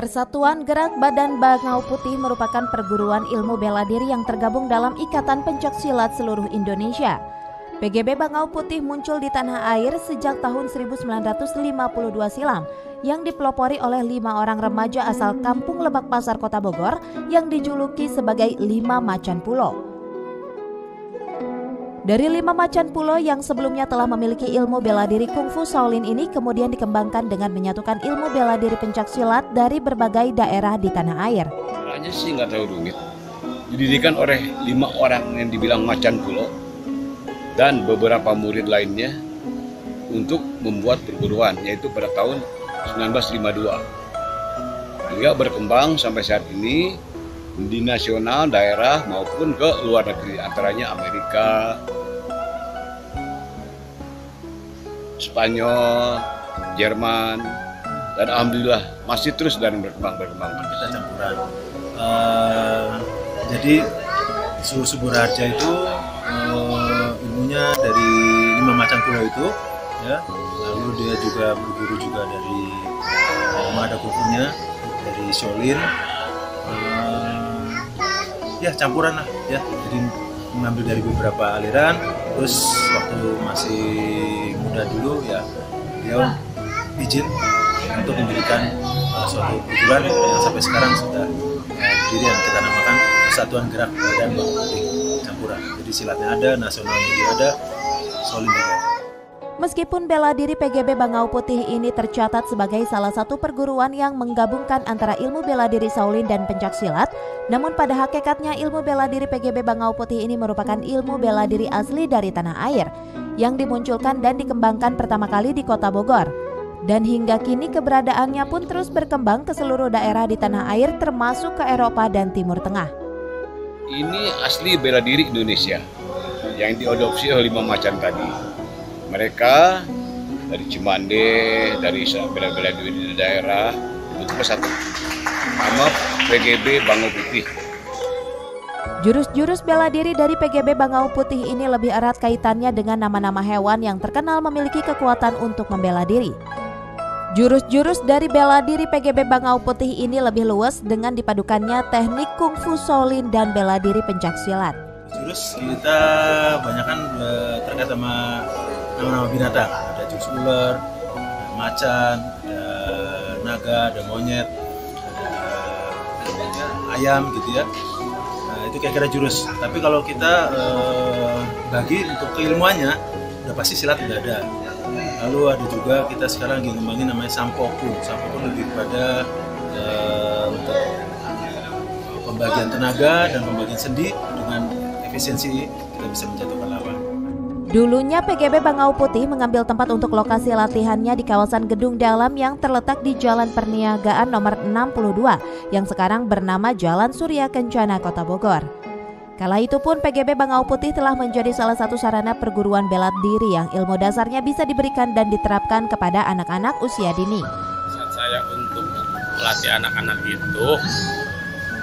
Persatuan Gerak Badan Bangau Putih merupakan perguruan ilmu bela diri yang tergabung dalam Ikatan Pencaksilat seluruh Indonesia. PGB Bangau Putih muncul di tanah air sejak tahun 1952 silam yang dipelopori oleh 5 orang remaja asal Kampung Lebak Pasar, Kota Bogor yang dijuluki sebagai 5 Macan Pulo. Dari 5 macan pulo yang sebelumnya telah memiliki ilmu bela diri kungfu Shaolin ini kemudian dikembangkan dengan menyatukan ilmu bela diri pencaksilat dari berbagai daerah di tanah air. Caranya sih nggak terlalu rumit. Didirikan oleh 5 orang yang dibilang macan pulo dan beberapa murid lainnya untuk membuat perguruan, yaitu pada tahun 1952. Hingga berkembang sampai saat ini di nasional, daerah maupun ke luar negeri, antaranya Amerika, Spanyol, Jerman, dan alhamdulillah masih terus dan berkembang. Kita campuran. Jadi Subur Harja itu ilmunya dari 5 macan pulau itu, ya. Lalu dia juga berguru juga dari ada kukunya dari Shaolin. Ya campuran lah ya, jadi mengambil dari beberapa aliran. Terus waktu masih muda dulu ya beliau izin untuk mendirikan suatu perguruan yang sampai sekarang sudah berdiri yang kita namakan Persatuan Gerak Badan Bangau Putih campuran. Jadi silatnya ada, nasionalnya juga ada, Shaolin juga. Meskipun bela diri PGB Bangau Putih ini tercatat sebagai salah satu perguruan yang menggabungkan antara ilmu bela diri Shaolin dan pencaksilat, namun pada hakikatnya ilmu bela diri PGB Bangau Putih ini merupakan ilmu bela diri asli dari tanah air yang dimunculkan dan dikembangkan pertama kali di Kota Bogor. Dan hingga kini keberadaannya pun terus berkembang ke seluruh daerah di tanah air termasuk ke Eropa dan Timur Tengah. Ini asli bela diri Indonesia yang diadopsi oleh 5 macan tadi. Mereka dari Cimande, dari bela-bela diri di daerah, itu bersatu sama PGB Bangau Putih. Jurus-jurus bela diri dari PGB Bangau Putih ini lebih erat kaitannya dengan nama-nama hewan yang terkenal memiliki kekuatan untuk membela diri. Jurus-jurus dari bela diri PGB Bangau Putih ini lebih luas dengan dipadukannya teknik kungfu Shaolin dan bela diri pencaksilat. Jurus kita banyakkan terkait sama nama-nama binatang, ada jurus ular, ada macan, ada naga, ada monyet, ada ayam gitu ya. Nah, itu kira-kira jurus. Tapi kalau kita bagi untuk keilmuannya, udah pasti silat udah ada. Lalu ada juga kita sekarang lagi ngembangin namanya Sampoku. Sampoku lebih kepada untuk pembagian tenaga dan pembagian sendi dengan efisiensi kita bisa menjatuhkan lawan. Dulunya PGB Bangau Putih mengambil tempat untuk lokasi latihannya di kawasan Gedung Dalam yang terletak di Jalan Perniagaan nomor 62 yang sekarang bernama Jalan Surya Kencana, Kota Bogor. Kala itu pun PGB Bangau Putih telah menjadi salah satu sarana perguruan bela diri yang ilmu dasarnya bisa diberikan dan diterapkan kepada anak-anak usia dini. Saat saya untuk melatih anak-anak itu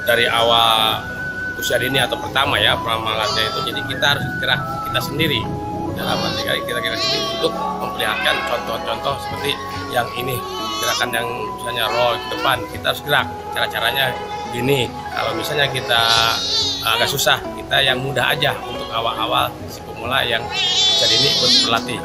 dari awal usia dini atau pertama latihan itu, jadi kita harus gerak kita sendiri. Dalam arti kita sendiri untuk memperlihatkan contoh-contoh seperti yang ini, gerakan yang misalnya roll ke depan, kita harus gerak. Cara-caranya gini. Kalau misalnya kita agak susah, kita yang mudah aja untuk awal-awal si pemula yang jadi ini ikut berlatih.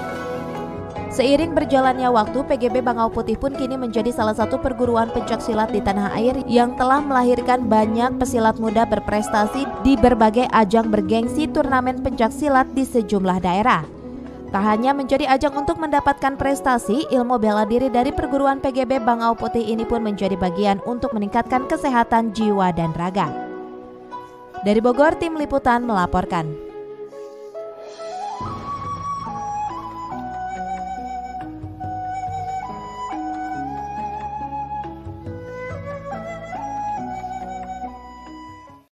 Seiring berjalannya waktu, PGB Bangau Putih pun kini menjadi salah satu perguruan pencaksilat di tanah air yang telah melahirkan banyak pesilat muda berprestasi di berbagai ajang bergengsi turnamen pencaksilat di sejumlah daerah. Tak hanya menjadi ajang untuk mendapatkan prestasi, ilmu bela diri dari perguruan PGB Bangau Putih ini pun menjadi bagian untuk meningkatkan kesehatan jiwa dan raga. Dari Bogor, tim liputan melaporkan.